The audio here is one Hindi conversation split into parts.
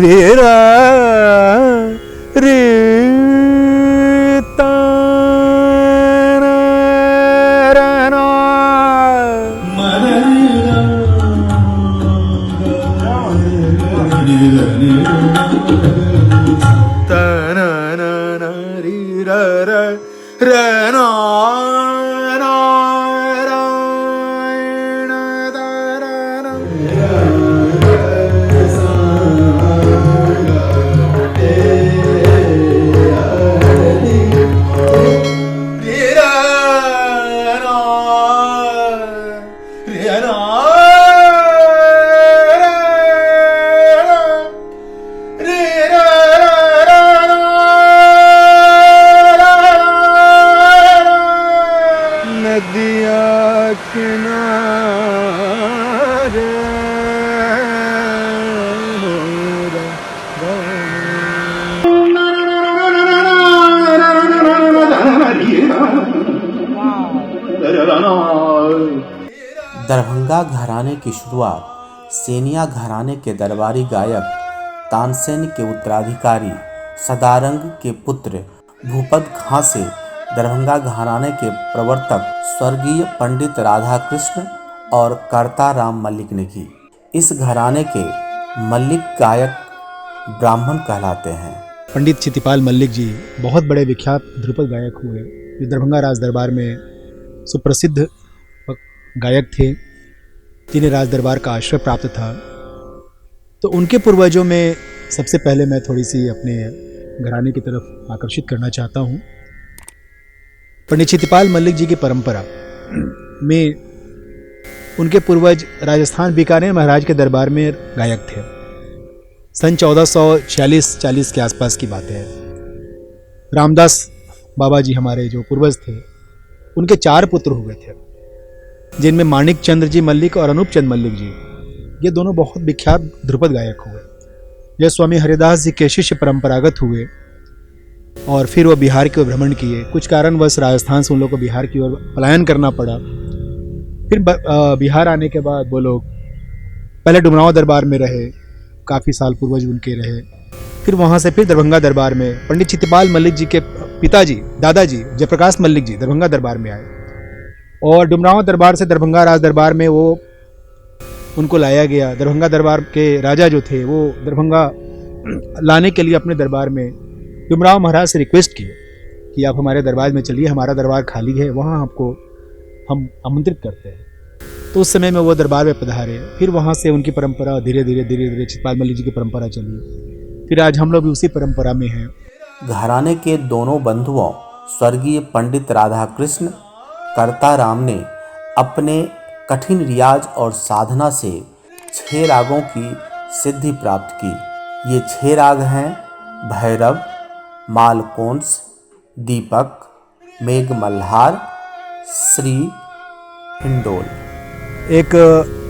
रे रा रे ता ना रा ना ता ना ना ना रे रा रा रा ना ना रा ना दा रा ना नदिया किनारे दरभंगा घराने की शुरुआत सेनिया घराने के दरबारी गायक तानसेन के उत्तराधिकारी सदारंग के पुत्र भूपत खां से दरभंगा घराने के प्रवर्तक स्वर्गीय पंडित राधाकृष्ण और कर्ता राम मल्लिक ने की। इस घराने के मल्लिक गायक ब्राह्मण कहलाते हैं। पंडित चितिपाल मल्लिक जी बहुत बड़े विख्यात ध्रुपद गायक हुए, जो दरभंगा राज दरबार में सुप्रसिद्ध गायक थे, जिन्हें राज दरबार का आश्रय प्राप्त था। तो उनके पूर्वजों में सबसे पहले मैं थोड़ी सी अपने घराने की तरफ आकर्षित करना चाहता हूँ। पंडित चितिपाल मल्लिक जी की परंपरा में उनके पूर्वज राजस्थान बीकानेर महाराज के दरबार में गायक थे। सन 1446-40 के आसपास की बात है। रामदास बाबा जी हमारे जो पूर्वज थे, उनके 4 पुत्र हुए थे, जिनमें माणिक चंद्र जी मल्लिक और अनूप चंद मल्लिक जी, ये दोनों बहुत विख्यात ध्रुपद गायक हुए। ये स्वामी हरिदास जी के शिष्य परंपरागत हुए और फिर वो बिहार की ओर भ्रमण किए। कुछ कारणवश राजस्थान से उन लोगों को बिहार की ओर पलायन करना पड़ा। फिर बिहार आने के बाद वो लोग पहले डुमरांव दरबार में रहे, काफ़ी साल पूर्वज उनके रहे। फिर वहाँ से फिर दरभंगा दरबार में पंडित चितिपाल मल्लिक जी के पिताजी दादाजी जयप्रकाश मल्लिक जी दरभंगा दरबार में आए और डुमरांव दरबार से दरभंगा राज दरबार में वो उनको लाया गया। दरभंगा दरबार के राजा जो थे वो दरभंगा लाने के लिए अपने दरबार में डुमरांव महाराज से रिक्वेस्ट किए कि आप हमारे दरबार में चलिए, हमारा दरबार खाली है, वहाँ आपको हम आमंत्रित करते हैं। तो उस समय में वो दरबार में पधारे। फिर वहाँ से उनकी परंपरा धीरे धीरे चितिपाल मल्लिक जी की परंपरा चली। फिर आज हम लोग भी उसी परंपरा में हैं। घराने के दोनों बंधुओं स्वर्गीय पंडित राधाकृष्ण कर्ता राम ने अपने कठिन रियाज और साधना से 6 रागों की सिद्धि प्राप्त की। ये 6 राग हैं भैरव, मालकोंस, दीपक, मेघ मल्हार, श्री, हिंडोल। एक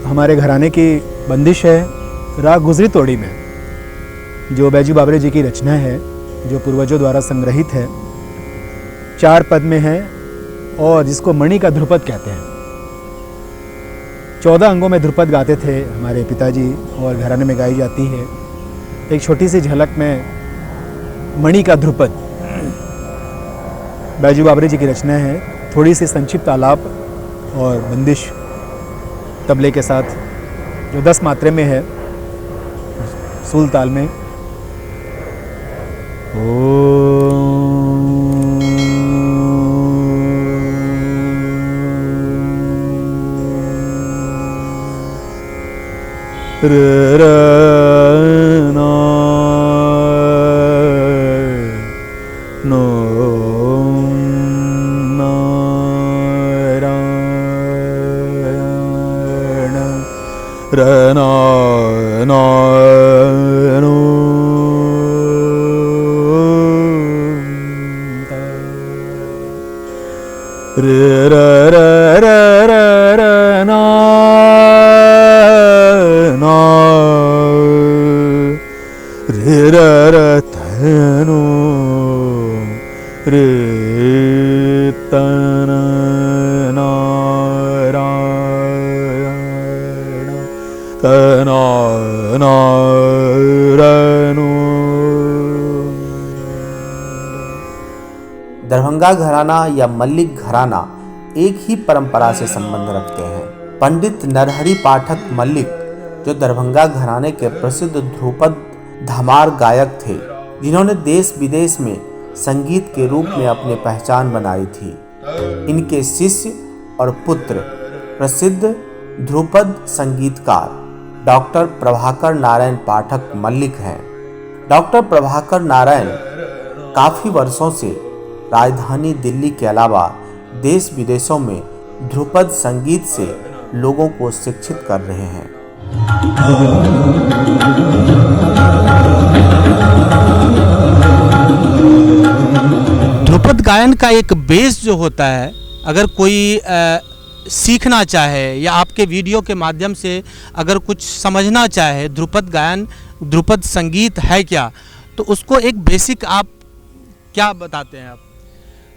हमारे घराने की बंदिश है राग गुजरी तोड़ी में, जो बैजू बाबरे जी की रचना है, जो पूर्वजों द्वारा संग्रहित है। 4 पद में है और जिसको मणि का ध्रुपद कहते हैं। 14 अंगों में ध्रुपद गाते थे हमारे पिताजी और घराने में गाई जाती है। एक छोटी सी झलक में मणि का ध्रुपद बैजू बाबरे जी की रचना है। थोड़ी सी संक्षिप्त आलाप और बंदिश तबले के साथ, जो 10 मात्रे में है, सूल ताल में। दरभंगा घराना या मल्लिक घराना एक ही परंपरा से संबंध रखते हैं। पंडित नरहरि पाठक मल्लिक जो दरभंगा घराने के प्रसिद्ध ध्रुपद धमार गायक थे, जिन्होंने देश विदेश में संगीत के रूप में अपनी पहचान बनाई थी। इनके शिष्य और पुत्र प्रसिद्ध ध्रुपद संगीतकार डॉक्टर प्रभाकर नारायण पाठक मल्लिक हैं। डॉक्टर प्रभाकर नारायण काफ़ी वर्षों से राजधानी दिल्ली के अलावा देश विदेशों में ध्रुपद संगीत से लोगों को शिक्षित कर रहे हैं। ध्रुपद गायन का एक बेस जो होता है, अगर कोई सीखना चाहे या आपके वीडियो के माध्यम से अगर कुछ समझना चाहे ध्रुपद गायन, ध्रुपद संगीत है क्या, तो उसको एक बेसिक आप क्या बताते हैं आप?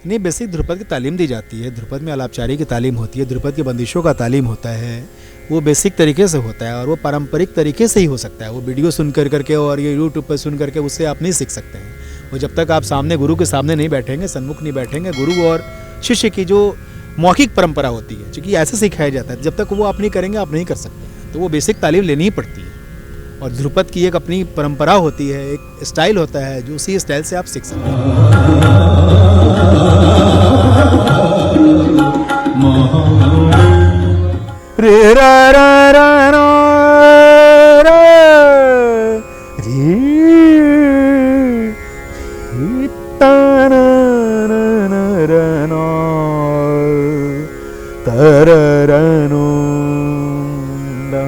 नहीं, बेसिक ध्रुपद की तालीम दी जाती है। ध्रुपद में आलापचारी की तालीम होती है, ध्रुपद की बंदिशों का तालीम होता है। वो बेसिक तरीके से होता है और वो पारंपरिक तरीके से ही हो सकता है। वो वीडियो सुन करके और ये यूट्यूब पर सुन करके उससे आप नहीं सीख सकते हैं। वो जब तक आप सामने गुरु के सामने नहीं बैठेंगे, सन्मुख नहीं बैठेंगे, गुरु और शिष्य की जो मौखिक परंपरा होती है, क्योंकि ऐसे सिखाया जाता है, जब तक वो आप नहीं करेंगे आप नहीं कर सकते। तो वो बेसिक तालीम लेनी ही पड़ती है। और ध्रुपद की एक अपनी परंपरा होती है, एक स्टाइल होता है, जो उसी स्टाइल से आप सीख सकते हैं। रे रा रा रा रा रा रे ता ना ना ना रा ना तर रा नो दा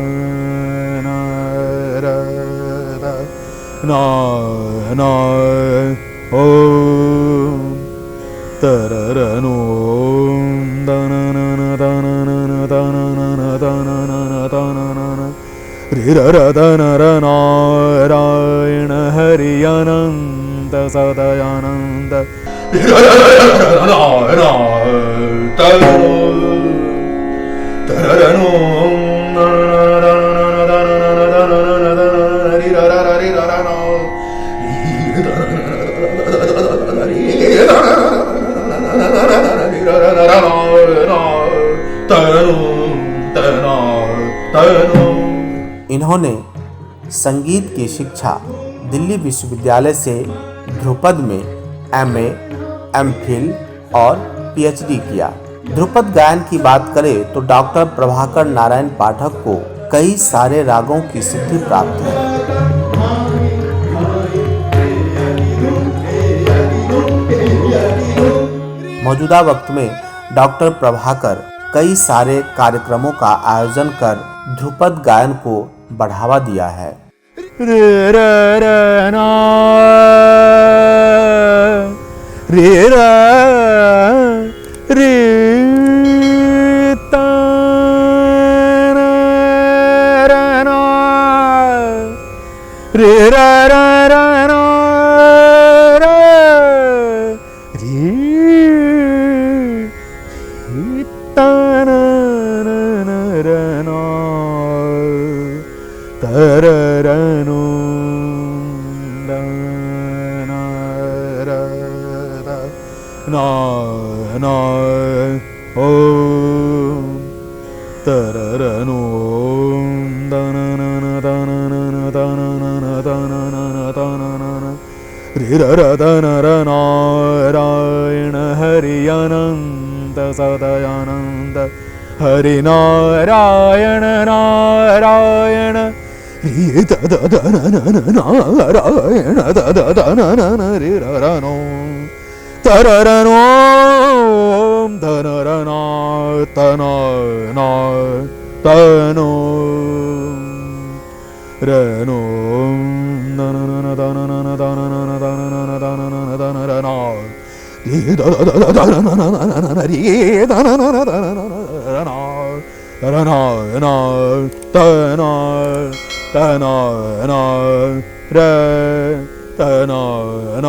ना रा दा ना ना ओ तर रा नो दा ना ना ना दा ना ना ना दा ना ना ना दा ना ना ना दा ना ना ना रे रा रा दा ना रा नारायण हरि अनंत सदयानंद रे रा रा रा नारायण तर रा नो ना ना ना दा ना ना दा ना ना दा रे रा रा रा रे रा रा ना इन्होंने संगीत की शिक्षा दिल्ली विश्वविद्यालय से ध्रुपद में MA, MPhil और PhD किया। ध्रुपद गायन की बात करें तो डॉक्टर प्रभाकर नारायण पाठक को कई सारे रागों की सिद्धि प्राप्त है। मौजूदा वक्त में डॉक्टर प्रभाकर कई सारे कार्यक्रमों का आयोजन कर ध्रुपद गायन को बढ़ावा दिया है। रे रा रा ना रे रा रे ता ना रा ना रे रा रा रा ना रा रे ता ना ना रा ना तर रा नो दा ना रा दा ना ना ओ तर रा नो दा ना ना ना दा ना ना दा ना ना दा ना ना दा ना ना रे रा रा दा ना रा नारायण हरि अनंत सदयानंद हरि नारायण नारायण रे दा दा दा ना ना नारायण दा दा दा ना ना रे रा रा नो तर रा नो ध न र ना त न ना त नो र नो न न न द न न द न न द न न द न न द न र ना रे द द द द न न न न रे द न न द न न र ना र ना न त न त न न र त न न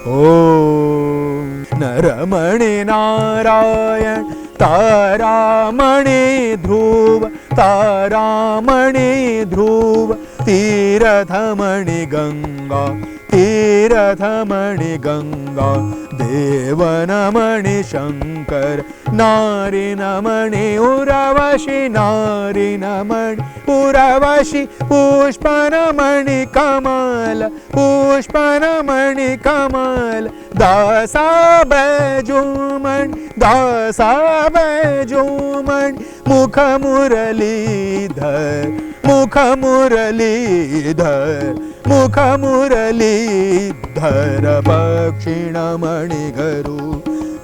ओम नरमणि नारायण तारामणि ध्रुव तारामणि ध्रुव तीर्थमणि गंगा तीर्थमणि गंगा देव नमणे शंकर नारी नमणे उर्वशी नारी नमणे उर्वशी पुष्प नमणे कमल पुष्प नमणे कमल दासा बैजुमन दासा बैजुमन मुख मुरलीधर मुख मुरलीधर मुख मुरलीधर पक्षिणमणि गरु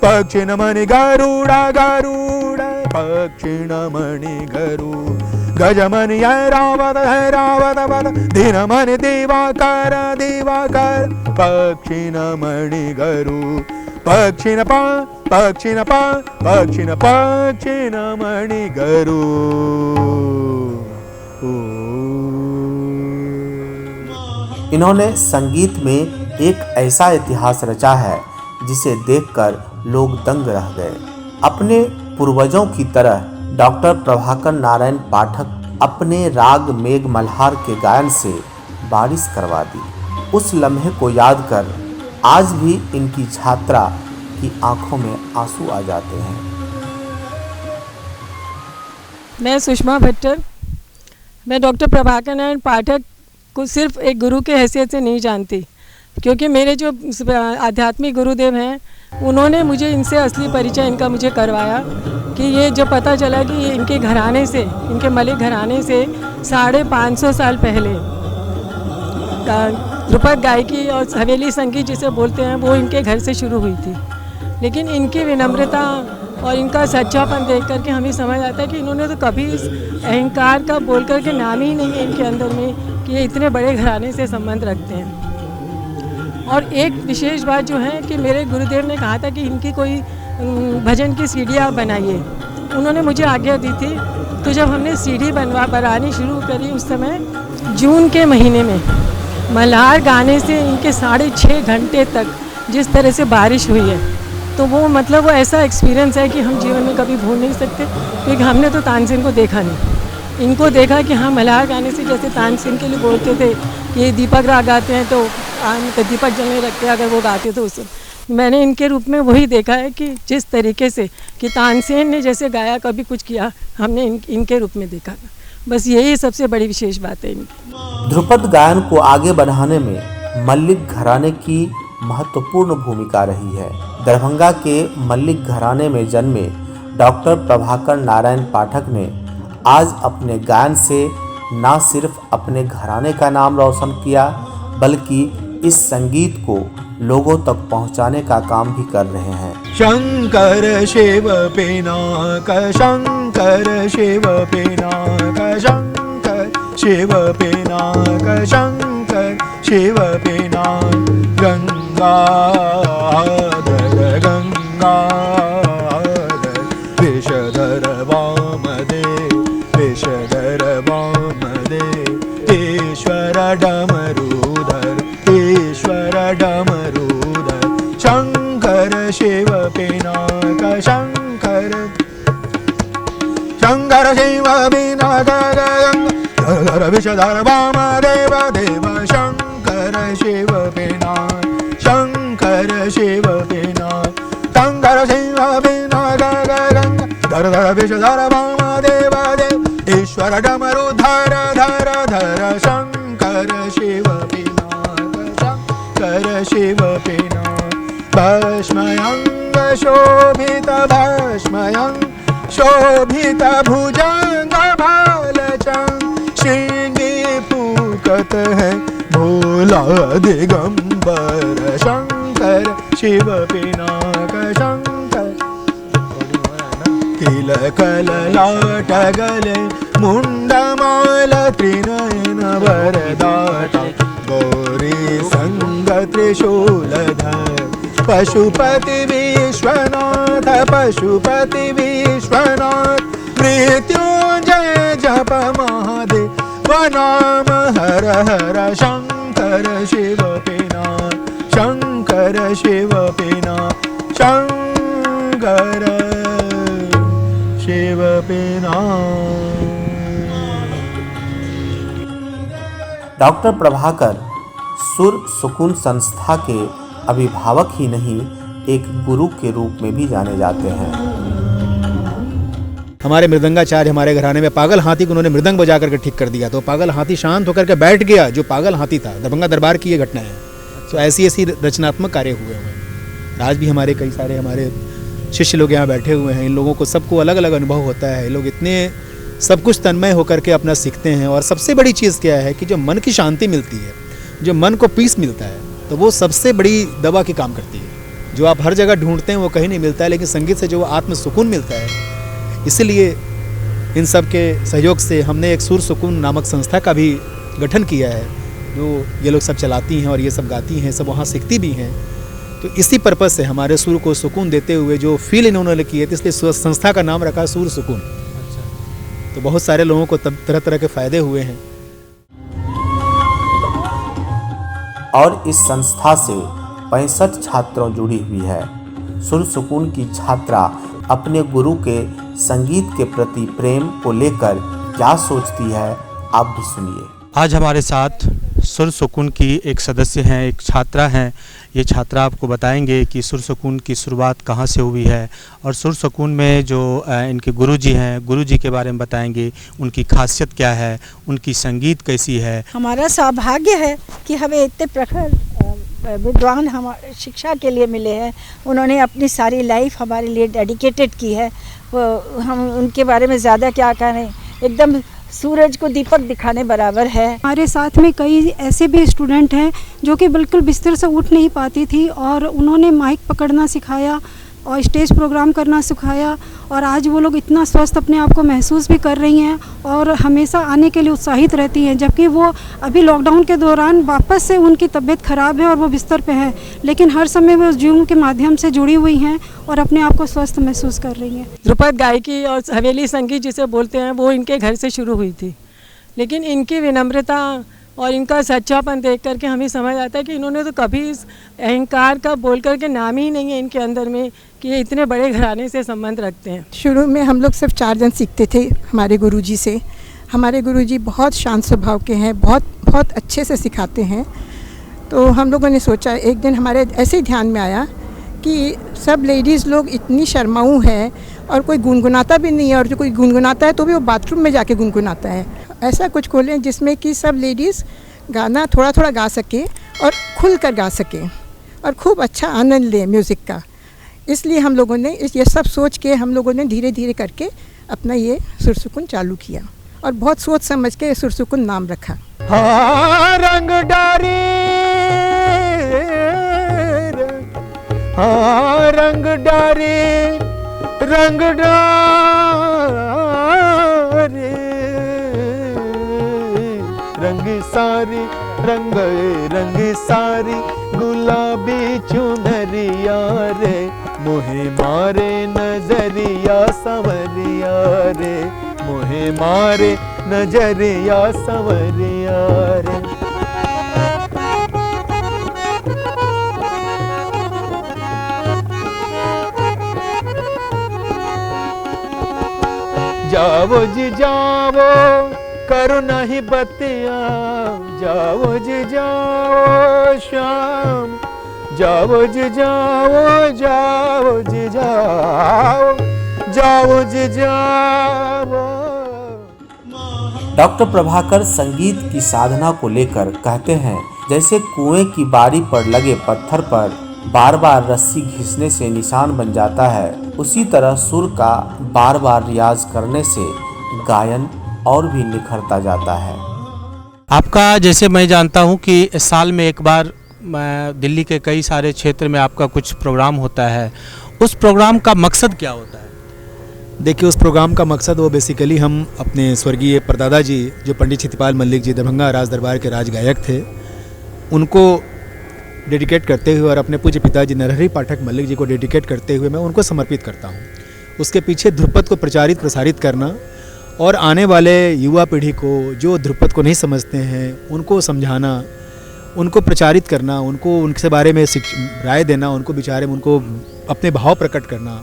पक्षिणमणि गरुडा गरुडा पक्षिणमणि गरु गजमणि ऐरावत वद दिनमणि दिवाकर दिवाकर पक्षिणमणि गरु पक्षिण पक्षिणमणि गरु। इन्होंने संगीत में एक ऐसा इतिहास रचा है जिसे देखकर लोग दंग रह गए। अपने पूर्वजों की तरह डॉक्टर प्रभाकर नारायण पाठक अपने राग मेघ मल्हार के गायन से बारिश करवा दी। उस लम्हे को याद कर आज भी इनकी छात्रा की आंखों में आंसू आ जाते हैं। मैं सुषमा भट्टर, मैं डॉक्टर प्रभाकर नारायण पाठक को सिर्फ एक गुरु के हैसियत से नहीं जानती, क्योंकि मेरे जो आध्यात्मिक गुरुदेव हैं उन्होंने मुझे इनसे असली परिचय इनका मुझे करवाया कि ये जब पता चला कि इनके घराने से, इनके मलिक घराने से 550 साल पहले ध्रुपद गायकी और हवेली संगीत जिसे बोलते हैं वो इनके घर से शुरू हुई थी। लेकिन इनकी विनम्रता और इनका सच्चापन देख करके हमें समझ आता है कि इन्होंने तो कभी इस अहंकार का बोल करके नाम ही नहीं है इनके अंदर में कि ये इतने बड़े घराने से संबंध रखते हैं। और एक विशेष बात जो है कि मेरे गुरुदेव ने कहा था कि इनकी कोई भजन की सीडी आप बनाइए, उन्होंने मुझे आज्ञा दी थी। तो जब हमने सीडी बनानी शुरू करी उस समय जून के महीने में मल्हार गाने से इनके 6.5 घंटे तक जिस तरह से बारिश हुई है, तो वो मतलब वो ऐसा एक्सपीरियंस है कि हम जीवन में कभी भूल नहीं सकते, क्योंकि हमने तो तानसेन को देखा नहीं, इनको देखा कि हाँ मल्हार गाने से जैसे तानसेन के लिए बोलते थे कि दीपक राग गाते हैं तो दीपक जलने रखते अगर वो गाते तो उससे मैंने इनके रूप में वही देखा है कि जिस तरीके से कि तानसेन ने जैसे गाया कभी कुछ किया हमने इनके रूप में देखा। बस यही सबसे बड़ी विशेष बात है इनकी। ध्रुपद गायन को आगे बढ़ाने में मल्लिक घराने की महत्वपूर्ण भूमिका रही है। दरभंगा के मल्लिक घराने में जन्मे डॉक्टर प्रभाकर नारायण पाठक ने आज अपने गायन से न सिर्फ अपने घराने का नाम रोशन किया, बल्कि इस संगीत को लोगों तक पहुंचाने का काम भी कर रहे हैं। शंकर शिव पिनाक शंकर शिव पिनाक शंकर शिव पिनाक शंकर शिव पिनाक गंगाधर गंगाधर विषधर वामदेव विषधर वामदेव ईश्वर डमरूधर ईश्वर डमरूधर शंकर शिव पिनाक शंकर शंकर शिव पिनाक गंगाधर विषधर वामदेव देव शंकर शिव पिनाक शंकर शिव पिनाक शंकर शिव पिनाक गंगाधर विषधर वामदेव देव ईश्वर डमरूधर धर धर शंकर शिव पिनाक शंकर शिव पिनाक भस्मयंग शोभित भस्मयंग शोभित भुजंग भालचंग श्रृंगी पूकत है भोला दिगंबर शंकर शिव पिनाक शंकर तिलक ललाट गले मुंडमाल त्रिनयन वरदाता गौरी संग त्रिशूलधर पशुपति विश्वनाथ पशुपति विश्वनाथ मृत्युंजय जप महादेव नाम हर हर शंकर शिव पिनाक शंकर शिव पिनाक शंकर शिव पिनाक। डॉक्टर प्रभाकर सुर सुकून संस्था के अभिभावक ही नहीं एक गुरु के रूप में भी जाने जाते हैं। हमारे मृदंगाचार्य हमारे घराने में पागल हाथी को उन्होंने मृदंग बजा करके ठीक कर दिया, तो पागल हाथी शांत होकर के बैठ गया जो पागल हाथी था। दरभंगा दरबार की ये घटना है। तो ऐसी ऐसी रचनात्मक कार्य हुए हैं। आज भी हमारे कई सारे हमारे शिष्य लोग यहाँ बैठे हुए हैं। इन लोगों को सबको अलग अलग अनुभव होता है। लोग इतने सब कुछ तन्मय होकर के अपना सीखते हैं। और सबसे बड़ी चीज़ क्या है कि जो मन की शांति मिलती है, जो मन को पीस मिलता है, तो वो सबसे बड़ी दवा की काम करती है। जो आप हर जगह ढूंढते हैं वो कहीं नहीं मिलता है, लेकिन संगीत से जो आत्म सुकून मिलता है। इसलिए इन सब के सहयोग से हमने एक सुर सुकून नामक संस्था का भी गठन किया है, जो ये लोग सब चलाती हैं और ये सब गाती हैं, सब वहाँ सीखती भी हैं। तो इसी पर्पज़ से हमारे सुर को सुकून देते हुए जो फील इन्होंने की है, तो इसलिए संस्था का नाम रखा सुर सुकून। तो बहुत सारे लोगों को तरह तरह के फ़ायदे हुए हैं। और इस संस्था से 65 छात्रों जुड़ी हुई है। सुर सुकून की छात्रा अपने गुरु के संगीत के प्रति प्रेम को लेकर क्या सोचती है, आप भी सुनिए। आज हमारे साथ सुर सुकून की एक सदस्य हैं, एक छात्रा हैं। ये छात्रा आपको बताएंगे कि सुर सुकून की शुरुआत कहाँ से हुई है और सुर सुकून में जो इनके गुरुजी हैं, गुरुजी के बारे में बताएंगे, उनकी खासियत क्या है, उनकी संगीत कैसी है। हमारा सौभाग्य है कि हमें इतने प्रखर विद्वान हमारे शिक्षा के लिए मिले हैं। उन्होंने अपनी सारी लाइफ हमारे लिए डेडिकेटेड की है। हम उनके बारे में ज़्यादा क्या कहें, एकदम सूरज को दीपक दिखाने बराबर है। हमारे साथ में कई ऐसे भी स्टूडेंट हैं जो कि बिल्कुल बिस्तर से उठ नहीं पाती थी, और उन्होंने माइक पकड़ना सिखाया और स्टेज प्रोग्राम करना सिखाया, और आज वो लोग इतना स्वस्थ अपने आप को महसूस भी कर रही हैं और हमेशा आने के लिए उत्साहित रहती हैं। जबकि वो अभी लॉकडाउन के दौरान वापस से उनकी तबीयत ख़राब है और वो बिस्तर पे हैं, लेकिन हर समय वो जूम के माध्यम से जुड़ी हुई हैं और अपने आप को स्वस्थ महसूस कर रही हैं। ध्रुपद गायकी और हवेली संगीत जिसे बोलते हैं, वो इनके घर से शुरू हुई थी। लेकिन इनकी विनम्रता और इनका सच्चापन देख करके हमें समझ आता है कि इन्होंने तो कभी इस अहंकार का बोल करके नाम ही नहीं है इनके अंदर में कि ये इतने बड़े घराने से संबंध रखते हैं। शुरू में हम लोग सिर्फ 4 जन सीखते थे हमारे गुरुजी से। हमारे गुरुजी बहुत शांत स्वभाव के हैं, बहुत अच्छे से सिखाते हैं। तो हम लोगों ने सोचा, एक दिन हमारे ऐसे ही ध्यान में आया कि सब लेडीज़ लोग इतनी शर्माऊ हैं और कोई गुनगुनाता भी नहीं है, और जो कोई गुनगुनाता है तो भी वो बाथरूम में जाके गुनगुनाता है। ऐसा कुछ खोलें जिसमें कि सब लेडीज़ गाना थोड़ा थोड़ा गा सकें और खुल कर गा सकें और खूब अच्छा आनंद लें म्यूज़िक का। इसलिए हम लोगों ने ये सब सोच के हम लोगों ने धीरे धीरे करके अपना ये सुर सुकून चालू किया और बहुत सोच समझ के सुर सुकून नाम रखा। हाँ रंग डारे, हाँ रंग डारे, रंग डारे, रंग सारी रंग सारी गुलाबी चुनरिया रे, मोहे मारे नजरिया संवरिया रे, मोहे मारे नजरिया संवरिया रे। जाओ जी जाओ करो नहीं बतिया, जाओ जी जाओ शाम, जाओ जी जाओ, जाओ जी जाओ, जाओ जी जाओ। डॉक्टर प्रभाकर संगीत की साधना को लेकर कहते हैं, जैसे कुएं की बारी पर लगे पत्थर पर बार बार रस्सी घिसने से निशान बन जाता है, उसी तरह सुर का बार बार रियाज करने से गायन और भी निखरता जाता है। आपका, जैसे मैं जानता हूं कि साल में एक बार दिल्ली के कई सारे क्षेत्र में आपका कुछ प्रोग्राम होता है, उस प्रोग्राम का मकसद क्या होता है? देखिए, उस प्रोग्राम का मकसद वो बेसिकली हम अपने स्वर्गीय परदादा जी, जो पंडित छितिपाल मल्लिक जी दरभंगा राज दरबार के राज गायक थे, उनको डेडिकेट करते हुए और अपने पूज्य पिताजी नरहरि पाठक मल्लिक जी को डेडिकेट करते हुए मैं उनको समर्पित करता हूँ। उसके पीछे ध्रुपद को प्रचारित प्रसारित करना और आने वाले युवा पीढ़ी को, जो ध्रुपद को नहीं समझते हैं, उनको समझाना, उनको प्रचारित करना, उनको उनके बारे में राय देना, उनको विचारे में उनको अपने भाव प्रकट करना,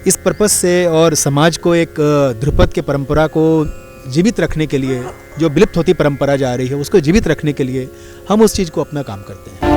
इस पर्पज़ से और समाज को एक ध्रुपद के परंपरा को जीवित रखने के लिए, जो विलुप्त होती परंपरा जा रही है उसको जीवित रखने के लिए हम उस चीज़ को अपना काम करते हैं।